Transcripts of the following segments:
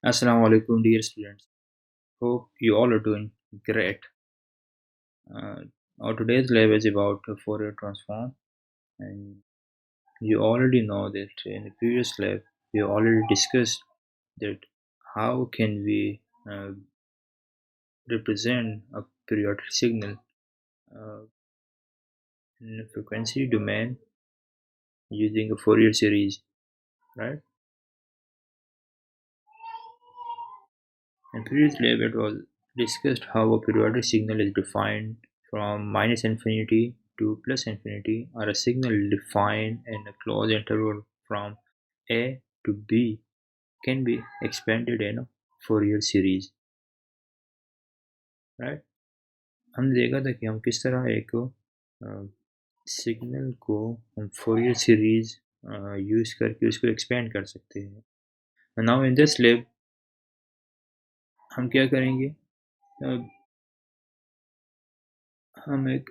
Assalamu alaikum, dear students. Hope you all are doing great. Uh, our today's lab is about Fourier transform, and you already know that in the previous lab we already discussed that how can we represent a periodic signal uh, in a frequency domain using a Fourier series, right? In previous lab it was discussed how a periodic signal is defined from minus infinity to plus infinity, or a signal defined in a closed interval from A to B can be expanded in a Fourier series, right? हमने देखा था कि हम किस तरह एक signal को हम फोरियर सीरीज यूज करके उसको एक्सपेंड कर सकते हैं। नाउ इन दिस लैब हम क्या करेंगे, हम एक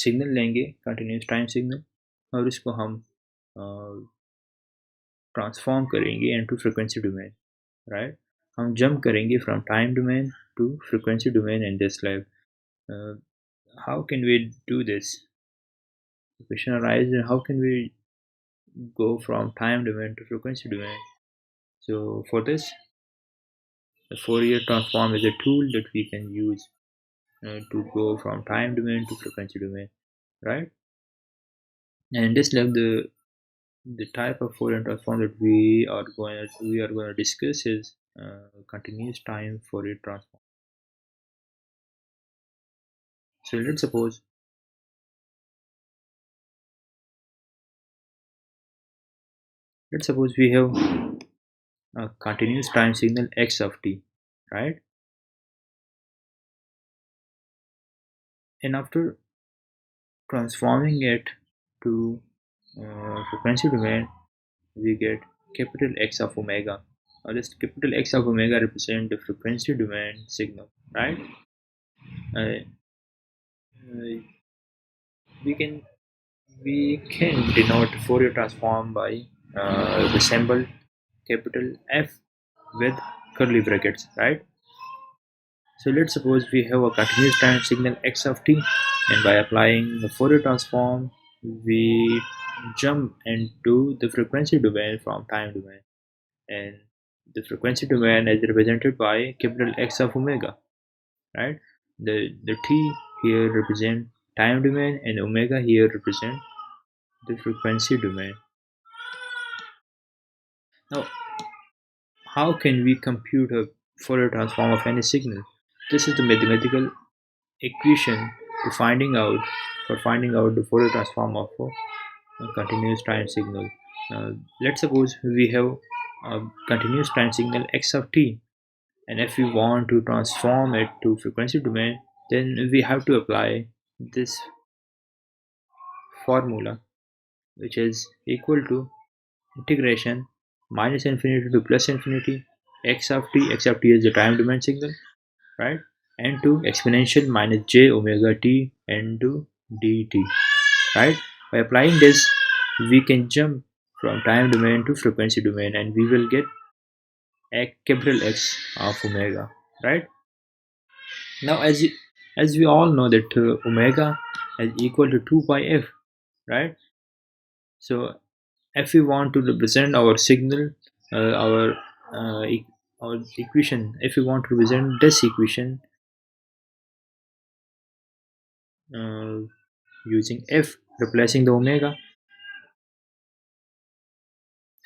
सिग्नल लेंगे, कंटिन्यूस टाइम सिग्नल, और उसको हम ट्रांसफॉर्म करेंगे इनटू फ्रीक्वेंसी डोमेन, राइट? हम जंप करेंगे from time domain to frequency domain in this lab. How can we do this? The question arises, how can we go from time domain to frequency domain? So for this, the Fourier transform is a tool that we can use to go from time domain to frequency domain, right? And in this lab, the type of Fourier transform that we are going to discuss is continuous time Fourier transform. So let's suppose we have a continuous time signal x of t, right? And after transforming it to frequency domain, we get capital X of omega. Now this capital X of omega represent the frequency domain signal, right? Uh, uh, we can we can denote Fourier transform by the symbol capital F with curly brackets, right? So let's suppose we have a continuous time signal x of t, and by applying the Fourier transform, we jump into the frequency domain from time domain, and the frequency domain is represented by capital X of omega, right? The t here represent time domain, and omega here represent the frequency domain. Now, how can we compute a Fourier transform of any signal? This is the mathematical equation to finding out the Fourier transform of a continuous time signal. Let's suppose we have a continuous time signal x of t, and if we want to transform it to frequency domain, then we have to apply this formula, which is equal to integration minus infinity to plus infinity x of t is the time domain signal, right? And to exponential minus j omega t into dt, right? By applying this, we can jump from time domain to frequency domain, and we will get a capital X of omega, right? Now, as we all know that omega is equal to 2 pi f, right? So if we want to represent our signal, our our equation, if we want to represent this equation uh, using f replacing the omega,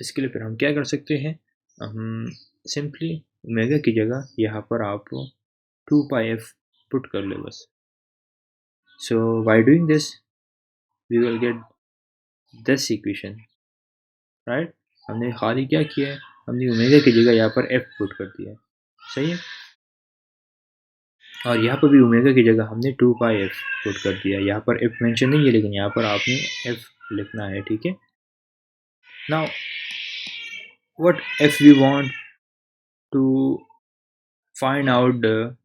इसके लिए फिर हम क्या कर सकते हैं, हम simply omega की जगह यहाँ पर आप 2 पाई एफ पुट कर ले बस. So by doing this, we will get this equation, right? हमने खाली क्या किया है, हमने ओमेगा की जगह यहाँ पर f पुट कर दिया है, सही है. और यहाँ पर भी ओमेगा की जगह हमने 2 पाई एफ पुट कर दिया है. यहाँ पर f मेंशन नहीं है, लेकिन यहाँ पर आपने f लिखना है, ठीक है. Now what if we want to find out the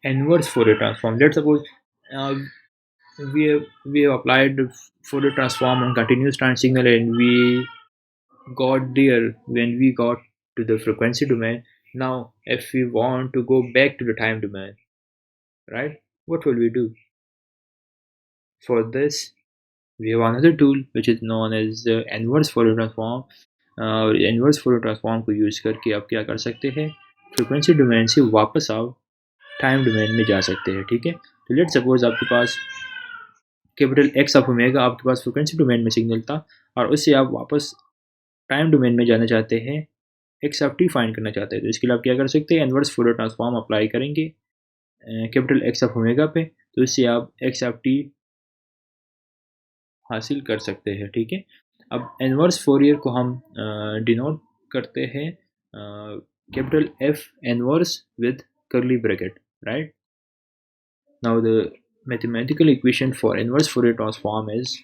inverse Fourier transform? Let's suppose uh, we have applied the Fourier transform on continuous time signal, and we got there when we got to the frequency domain. Now, if we want to go back to the time domain, right, what will we do? For this, we have another tool which is known as inverse Fourier transform. और inverse Fourier transform को use करके आप क्या कर सकते हैं, frequency domain से वापस आप टाइम डोमेन में जा सकते हैं। ठीक है, तो लेट सपोज आपके पास कैपिटल एक्स ऑफ ओमेगा आपके पास फ्रिक्वेंसी डोमेन में सिग्नल था, और उससे आप वापस टाइम डोमेन में जाना चाहते हैं, एक्स ऑफ टी फाइंड करना चाहते हैं। तो इसके लिए आप क्या कर सकते हैं, इनवर्स फोरियर ट्रांसफॉर्म अप्लाई करेंगे कैपिटल एक्स ऑफ ओमेगा पे, तो इससे आप एक्स ऑफ टी हासिल कर सकते हैं। ठीक है, अब इनवर्स फोरियर को हम डिनोट करते हैं capital F inverse with curly bracket, right? Now the mathematical equation for inverse Fourier transform is,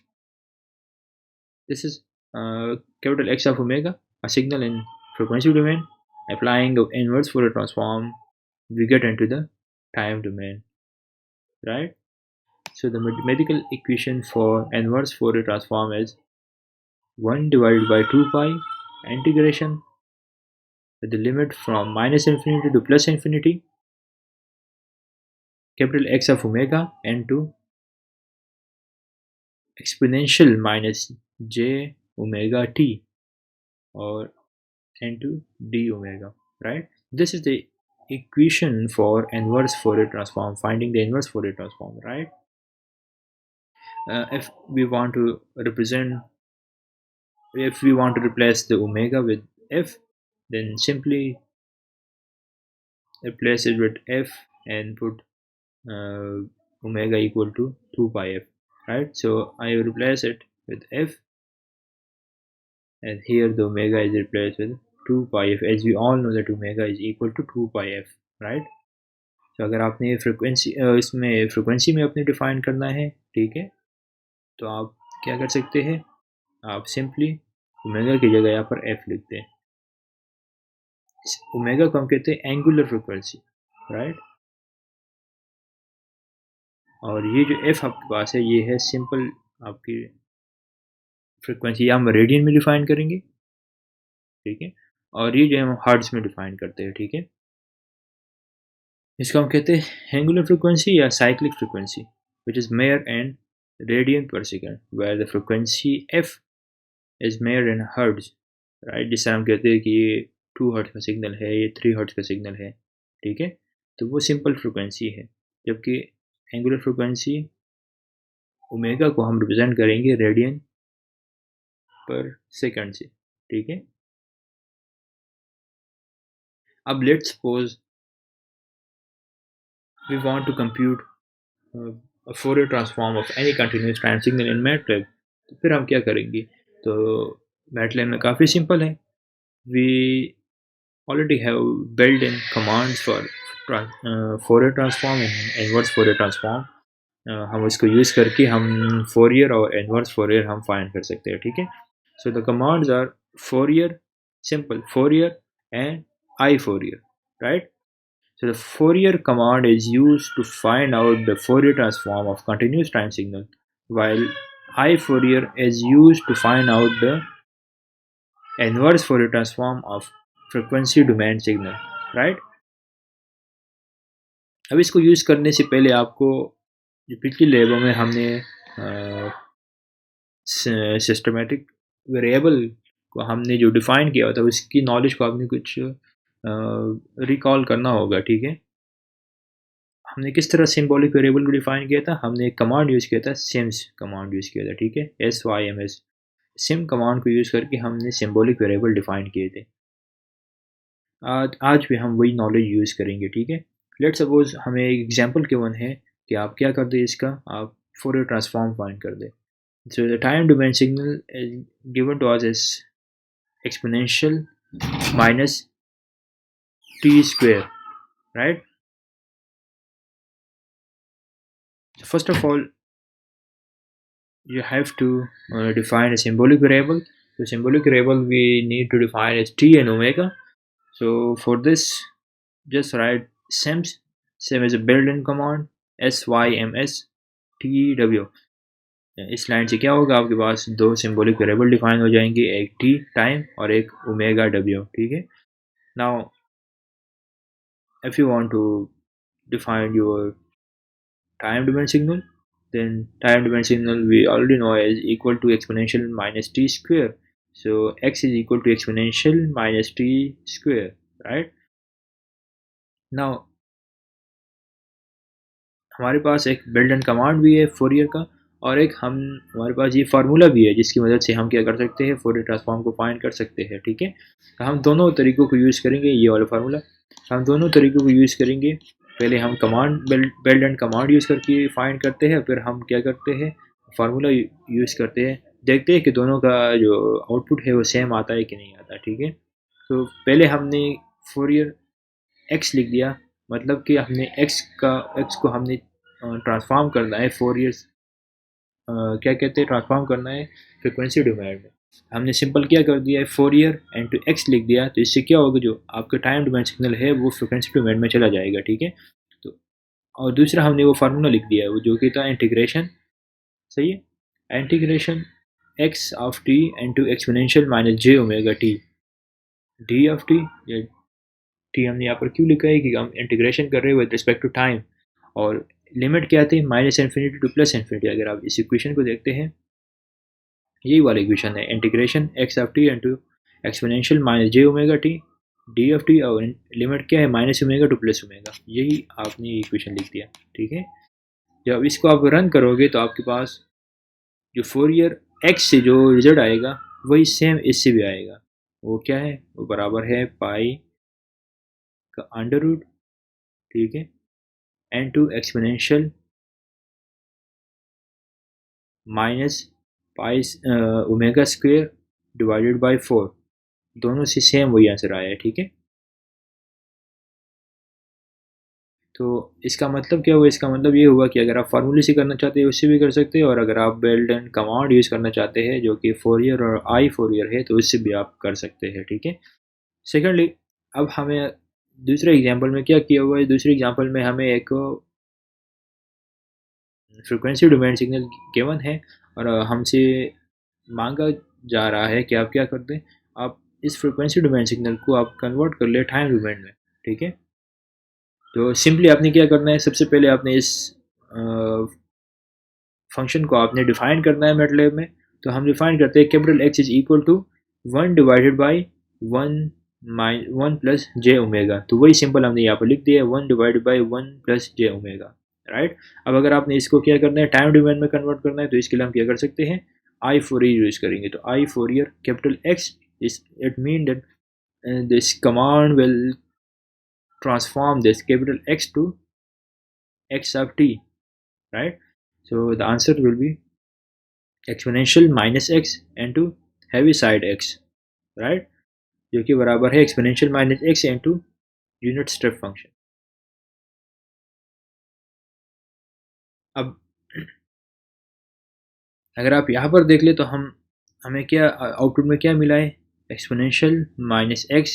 this is capital X of omega, a signal in frequency domain. Applying the inverse Fourier transform, we get into the time domain, right? So the mathematical equation for inverse Fourier transform is 1 divided by 2 pi integration with the limit from minus infinity to plus infinity capital X of omega into exponential minus j omega t or into d omega, right? This is the equation for inverse Fourier transform, finding the inverse Fourier transform, right? If we want to represent, if we want to replace the omega with f, then simply replace it with f and put omega equal to 2 pi f, right? So I replace it with f, and here the omega is replaced with 2 pi f, as we all know that omega is equal to 2 pi f, right? तो अगर आपने frequency इसमें frequency में अपने define करना है, ठीक है, तो आप क्या कर सकते हैं, आप सिंपली ओमेगा की जगह यहाँ पर एफ लिखते हैं। ओमेगा को हम कहते हैं एंगुलर फ्रिक्वेंसी, राइट? और ये जो एफ आपके पास है, ये है सिंपल आपकी फ्रिक्वेंसी, हम रेडियन में डिफाइन करेंगे, ठीक है, और ये जो हम हर्ट्ज में डिफाइन करते हैं, ठीक है। इसको हम कहते हैं एंगुलर फ्रिक्वेंसी या cyclic frequency, which is measured and radian per second, where the frequency F is measured in hertz, right? जिससे हम कहते हैं कि ये 2 हर्ट्ज का सिग्नल है, ये 3 हर्ट्ज का सिग्नल है, ठीक है, तो वो सिंपल फ्रिक्वेंसी है। जबकि एंगुलर फ्रिक्वेंसी ओमेगा को हम रिप्रेजेंट करेंगे रेडियन पर सेकंड से, ठीक है। अब let's suppose we want to compute a Fourier transform of any continuous time signal in MATLAB, तो फिर हम क्या करेंगे? तो MATLAB में काफ़ी सिंपल है, we already have built-in commands for Fourier transform and inverse Fourier transform। हम इसको यूज़ करके हम Fourier और inverse Fourier हम फाइंड कर सकते हैं, ठीक है। So the commands are Fourier, simple Fourier and I Fourier, right? So the Fourier command is used to find out the Fourier transform of continuous time signal, while I Fourier is used to find out the inverse Fourier transform of frequency domain signal, right? अब इसको use करने से पहले आपको, जो पिछली लेबों में हमने सिस्टमेटिक वेरिएबल को हमने जो डिफ़ाइन किया था, उसकी नॉलेज को आपने कुछ रिकॉल करना होगा, ठीक है। हमने किस तरह सिंबॉलिक वेरिएबल को डिफाइन किया था, हमने एक कमांड यूज़ किया था, सिम्स कमांड यूज़ किया था, ठीक है, SYMS। सिम कमांड को यूज़ करके हमने सिंबॉलिक वेरिएबल डिफाइन किए थे। आज भी हम वही नॉलेज यूज़ करेंगे, ठीक है। लेट सपोज हमें एक एग्जांपल गिवन है कि आप क्या कर दें, इसका आप फोरियर ट्रांसफॉर्म फाइंड कर दें। So the time domain signal is given to us as exponential minus t square, right? First of all, you have to define a symbolic variable. The symbolic variable we need to define is t and omega. So for this, just write sims. Sim is a built-in command, syms tw। इस line से क्या होगा, आपके पास दो symbolic variable define हो जाएंगे, एक t time और एक ओमेगा w, ठीक है। Now, if you want to define your time domain signal, then time domain signal we already know is equal to exponential minus t square. So x is equal to exponential minus t square, right? Now हमारे पास एक built in command भी है Fourier का, और एक हम हमारे पास ये फार्मूला भी है जिसकी मदद से हम क्या कर सकते हैं, फोरियर ट्रांसफॉर्म को फाइंड कर सकते हैं, ठीक है। तो हम दोनों तरीक़ों को यूज़ करेंगे, ये वाला फार्मूला हम दोनों तरीक़ों को यूज़ करेंगे। पहले हम command built and command use करके फाइंड करते हैं, फिर हम क्या करते हैं, फार्मूला यूज़ करते हैं, देखते हैं कि दोनों का जो आउटपुट है वो सेम आता है कि नहीं आता, ठीक है। तो पहले हमने फोरियर एक्स लिख दिया, मतलब कि हमने एक्स को हमने ट्रांसफॉर्म करना है फोरियर, क्या कहते हैं, ट्रांसफॉर्म करना है फ्रिक्वेंसी डोमेन में। हमने सिंपल क्या कर दिया है, फोरियर इनटू एक्स लिख दिया, तो इससे क्या होगा, जो आपका टाइम डोमेन सिग्नल है वो फ्रिक्वेंसी डोमेन में चला जाएगा, ठीक है। तो और दूसरा हमने वो फार्मूला लिख दिया है, वो जो कि था इंटीग्रेशन, सही है, integration x of T into exponential minus J omega T D of T. या टी हमने यहाँ पर क्यों लिखा है कि हम इंटीग्रेशन कर रहे हैं विद रिस्पेक्ट टू टाइम, और लिमिट क्या थी, minus infinity two plus infinity. अगर आप इस इक्वेशन को देखते हैं, यही वाला इक्वेशन है, integration x of T into exponential minus J omega T D of T, और लिमिट क्या है, minus omega two plus omega, यही आपने इक्वेशन लिख दिया, ठीक है। जब इसको आप रन करोगे तो आपके पास जो फोरियर एक्स से जो रिजल्ट आएगा वही सेम इससे भी आएगा। वो क्या है, वो बराबर है पाई का अंडर रूट, ठीक है, into exponential minus pi omega square divided by 4, दोनों से सेम वही आंसर आया है, ठीक है। तो इसका मतलब क्या हुआ, इसका मतलब ये हुआ कि अगर आप फार्मूले से करना चाहते हैं उससे भी कर सकते हैं, और अगर आप बिल्ट इन कमांड यूज़ करना चाहते हैं जो कि फोरियर और आई फोरियर है, तो उससे भी आप कर सकते हैं, ठीक है। सेकेंडली, अब हमें दूसरे एग्जाम्पल में क्या किया हुआ है, दूसरे एग्जाम्पल में हमें एक फ्रिक्वेंसी डोमेन सिग्नल गिवन है, और हमसे मांगा जा रहा है कि आप क्या कर दें, आप इस फ्रिक्वेंसी डोमेन सिग्नल को आप कन्वर्ट कर ले टाइम डोमेन में, ठीक है। तो सिंपली आपने क्या करना है, सबसे पहले आपने इस फंक्शन को आपने डिफाइन करना है मैटलैब में। तो हम डिफाइन करते हैं capital X is equal to 1 divided by 1 plus j omega. तो वही सिंपल हमने यहाँ पर लिख दिया है, 1 divided by 1 plus j omega, right. अब अगर आपने इसको क्या करना है, टाइम डोमेन में कन्वर्ट करना है, तो इसके लिए हम क्या कर सकते हैं, आई फोरियर यूज करेंगे। तो I Fourier capital X is, it mean that this command will transform this capital X to x of t, right? So the answer will be exponential minus x into heavy side x, right? जो कि बराबर है exponential minus x into unit step function। अब अगर आप यहाँ पर देख ले तो हमें क्या आउटपुट में क्या मिला है, exponential minus x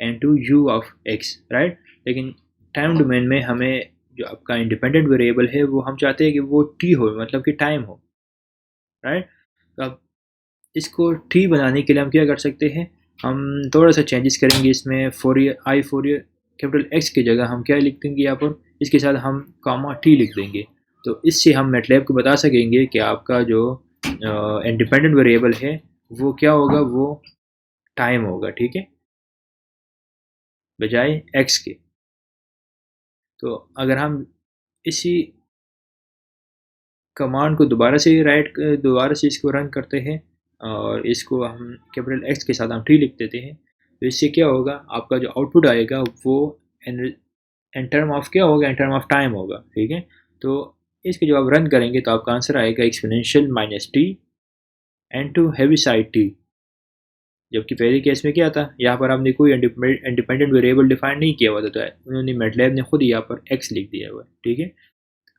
into you of x, right. लेकिन टाइम डोमेन में हमें जो आपका इंडिपेंडेंट वेरिएबल है वो हम चाहते हैं कि वो टी हो, मतलब कि टाइम हो, राइट। तो अब इसको टी बनाने के लिए हम क्या कर सकते हैं, हम थोड़ा सा चेंजेस करेंगे इसमें, फोरियर आई फोरियर कैपिटल एक्स की जगह हम क्या लिख देंगे यहाँ पर, इसके साथ हम कामा टी लिख देंगे। तो इससे हम मैटलैब को बता सकेंगे कि आपका जो इंडिपेंडेंट वेरिएबल है वो क्या होगा, वो टाइम होगा, ठीक है, बजाय एक्स के। तो अगर हम इसी कमांड को दोबारा से इसको रन करते हैं, और इसको हम कैपिटल एक्स के साथ हम टी लिख देते हैं, तो इससे क्या होगा, आपका जो आउटपुट आएगा वो इन टर्म ऑफ क्या होगा, इन टर्म ऑफ टाइम होगा, ठीक है। तो इसके जब आप रन करेंगे तो आपका आंसर आएगा exponential minus t and two Heaviside t. जबकि पहले केस में क्या था, यहाँ पर आपने कोई इंडिपेंडेंट वेरिएबल डिफाइन नहीं किया हुआ था, तो उन्होंने मैटलैब ने खुद यहाँ पर एक्स लिख दिया हुआ है, ठीक है।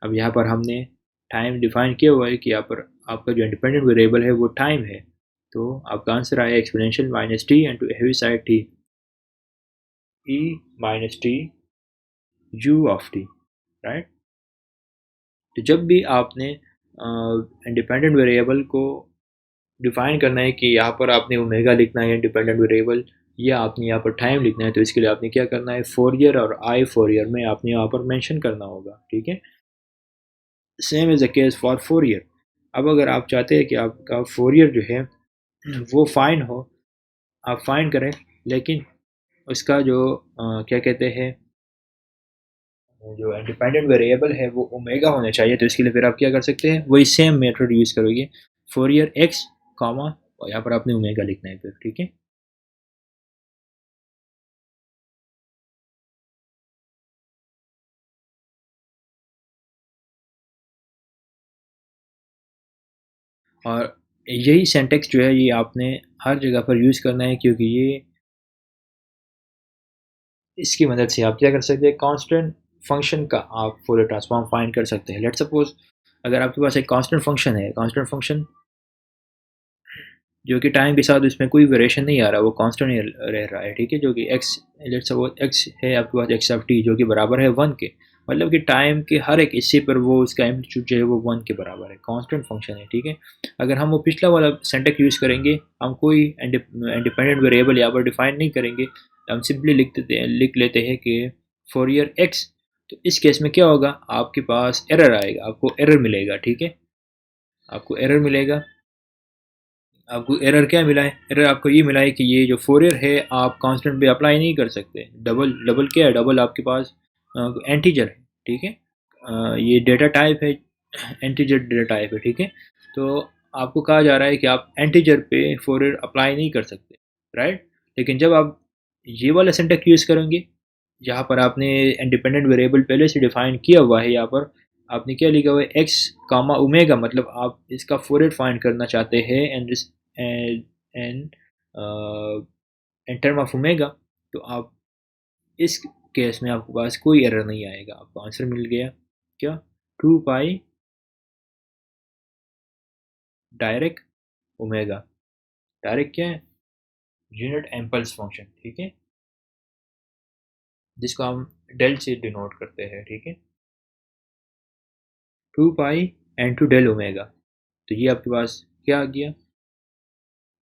अब यहाँ पर हमने टाइम डिफाइन किया हुआ है कि यहाँ पर आपका जो इंडिपेंडेंट वेरिएबल है वो टाइम है, तो आपका आंसर आया exponential minus T into heavy side T E minus T U of T, right. तो जब भी आपने इंडिपेंडेंट वेरिएबल को डिफाइन करना है कि यहाँ पर आपने ओमेगा लिखना है इंडिपेंडेंट वेरिएबल, ये आपने यहाँ पर टाइम लिखना है, तो इसके लिए आपने क्या करना है, फोरियर और आई फोरियर में आपने यहाँ पर मेंशन करना होगा, ठीक है। Same is the case for Fourier. अब अगर आप चाहते हैं कि आपका फोरियर जो है वो फाइन हो, आप फाइन करें, लेकिन उसका जो क्या कहते हैं, जो इंडिपेंडेंट वेरिएबल है वो ओमेगा होना चाहिए, तो इसके लिए फिर आप क्या कर सकते हैं, वही सेम मेथड यूज़ करोगे, फोरियर एक्स कॉमा, और यहाँ पर आपने ओमेगा लिखना है फिर, ठीक है। और यही सिंटेक्स जो है ये आपने हर जगह पर यूज़ करना है, क्योंकि ये इसकी मदद से आप क्या कर सकते हैं, कांस्टेंट फंक्शन का आप फूरियर ट्रांसफॉर्म फाइंड कर सकते हैं। लेट्स सपोज अगर आपके पास एक कांस्टेंट फंक्शन है, कांस्टेंट फंक्शन जो कि टाइम के साथ उसमें कोई वेरिएशन नहीं आ रहा, वो कांस्टेंट ही रह रहा है, ठीक है, जो कि एक्स, लेट्स सपोज एक्स है आपके पास, एक्स ऑफ टी जो कि बराबर है वन के, मतलब कि टाइम के हर एक हिस्से पर वो उसका एम्पलीट्यूड जो है वो वन के बराबर है, कांस्टेंट फंक्शन है, ठीक है। अगर हम वो पिछला वाला सिंटेक्स यूज़ करेंगे, हम कोई इंडिपेंडेंट वेरिएबल यहाँ पर डिफाइन नहीं करेंगे, हम सिंपली लिख लेते हैं कि फोरियर एक्स, तो इस केस में क्या होगा, आपके पास एरर आएगा, आपको एरर मिलेगा, ठीक है, आपको एरर मिलेगा। आपको एरर क्या मिला है, एरर आपको ये मिला है कि ये जो फोरियर है आप कांस्टेंट पे अप्लाई नहीं कर सकते, डबल डबल क्या है, डबल आपके पास एंटीजर है, ठीक है। ये डेटा टाइप है, एंटीजर डेटा टाइप है, ठीक है। तो आपको कहा जा रहा है कि आप एंटीजर पे फोरियर अप्लाई नहीं कर सकते, राइट। लेकिन जब आप ये वाला सिंटेक्स यूज़ करेंगे, जहाँ पर आपने इंडिपेंडेंट वेरिएबल पहले से डिफाइन किया हुआ है, यहाँ पर आपने क्या लिखा हुआ है, एक्स कामा ओमेगा, मतलब आप इसका फोरियर फाइंड करना चाहते हैं and and in term of omega, तो आप इस केस में आपके पास कोई एरर नहीं आएगा, आपको आंसर मिल गया क्या, two pi direct omega. Direct क्या है, यूनिट एम्पल्स फंक्शन, ठीक है, जिसको हम डेल से डिनोट करते हैं, ठीक है, two pi and two del omega. तो ये आपके पास क्या आ गया,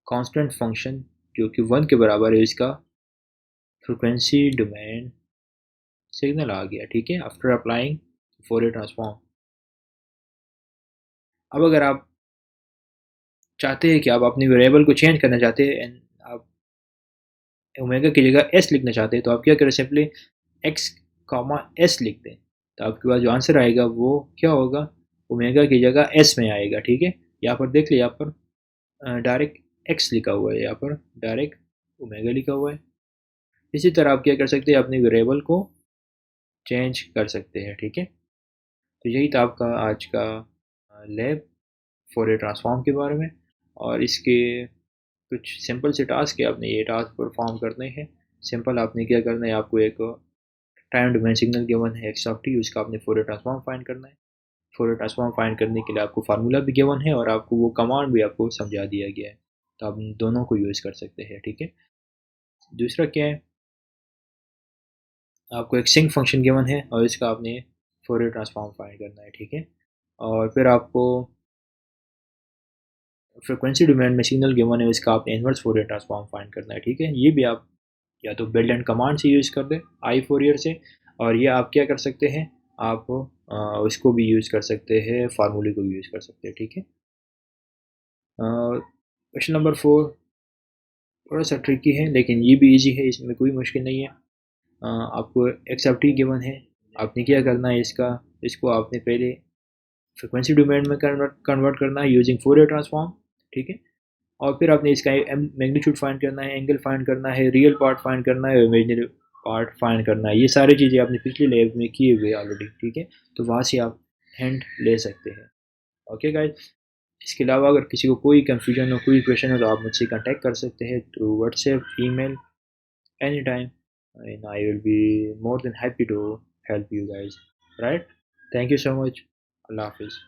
कांस्टेंट फंक्शन जो कि वन के बराबर है, इसका फ्रिक्वेंसी डोमेन सिग्नल आ गया, ठीक है, आफ्टर अप्लाइंग फोरियर ट्रांसफॉर्म। अब अगर आप चाहते हैं कि आप अपनी वेरिएबल को चेंज करना चाहते हैं एंड आप ओमेगा की जगह एस लिखना चाहते हैं, तो आप क्या करें, सिंपली एक्स कॉमा एस लिख दें, तो आपके पास जो आंसर आएगा वो क्या होगा, ओमेगा की जगह एस में आएगा, ठीक है। यहाँ पर देख लिया, यहाँ पर डायरेक्ट एक्स लिखा हुआ है, यहाँ पर डायरेक्ट ओमेगा लिखा हुआ है। इसी तरह आप क्या कर सकते हैं, अपनी वेरिएबल को चेंज कर सकते हैं, ठीक है। तो यही था आपका आज का लैब फॉरियर ट्रांसफॉर्म के बारे में, और इसके कुछ सिंपल से टास्क है, आपने ये टास्क परफॉर्म करने हैं। सिंपल आपने क्या करना है, आपको एक टाइम डोमेन सिग्नल गिवन है एक्स ऑफ टी, उसका आपने फोरियर ट्रांसफॉर्म फाइंड करना है। फोरियर ट्रांसफॉर्म फाइंड करने के लिए आपको फार्मूला भी गिवन है, और आपको वो कमांड भी आपको समझा दिया गया है, तो आप दोनों को यूज़ कर सकते हैं, ठीक है। दूसरा क्या है, आपको एक सिंक फंक्शन गिवन है और इसका आपने फोरियर ट्रांसफॉर्म फाइंड करना है, ठीक है। और फिर आपको फ्रिक्वेंसी डोमेन में सिग्नल गिवन है, इसका आपने इन्वर्स फोरियर ट्रांसफॉर्म फाइंड करना है, ठीक है। ये भी आप या तो बिल्ड एंड कमांड से यूज़ कर दें, आई फोरियर से, और ये आप क्या कर सकते हैं, आप उसको भी यूज़ कर सकते हैं, फार्मूले को भी यूज़ कर सकते हैं, ठीक है। क्वेश्चन नंबर 4 थोड़ा सा ट्रिकी है, लेकिन ये भी इजी है, इसमें कोई मुश्किल नहीं है। आपको एक्सेप्टी गिवन है, आपने क्या करना है, इसको आपने पहले फ्रिक्वेंसी डोमेन में कन्वर्ट करना है यूजिंग फोरियर ट्रांसफॉर्म, ठीक है। और फिर आपने इसका मैग्नीट्यूड फाइंड करना है, एंगल फाइंड करना है, रियल पार्ट फाइंड करना है, इमेजिनरी पार्ट फाइंड करना है। ये सारी चीज़ें आपने पिछली लैब में किए हुए ऑलरेडी, ठीक है, तो वहाँ से आप हैंड ले सकते हैं। ओके गाइज, इसके अलावा अगर किसी को कोई कन्फ्यूजन हो, कोई क्वेश्चन हो, तो आप मुझसे कांटेक्ट कर सकते हैं through WhatsApp, email, any time, and I will be more than happy to help you guys, right. Thank you so much, अल्लाह हाफिज़।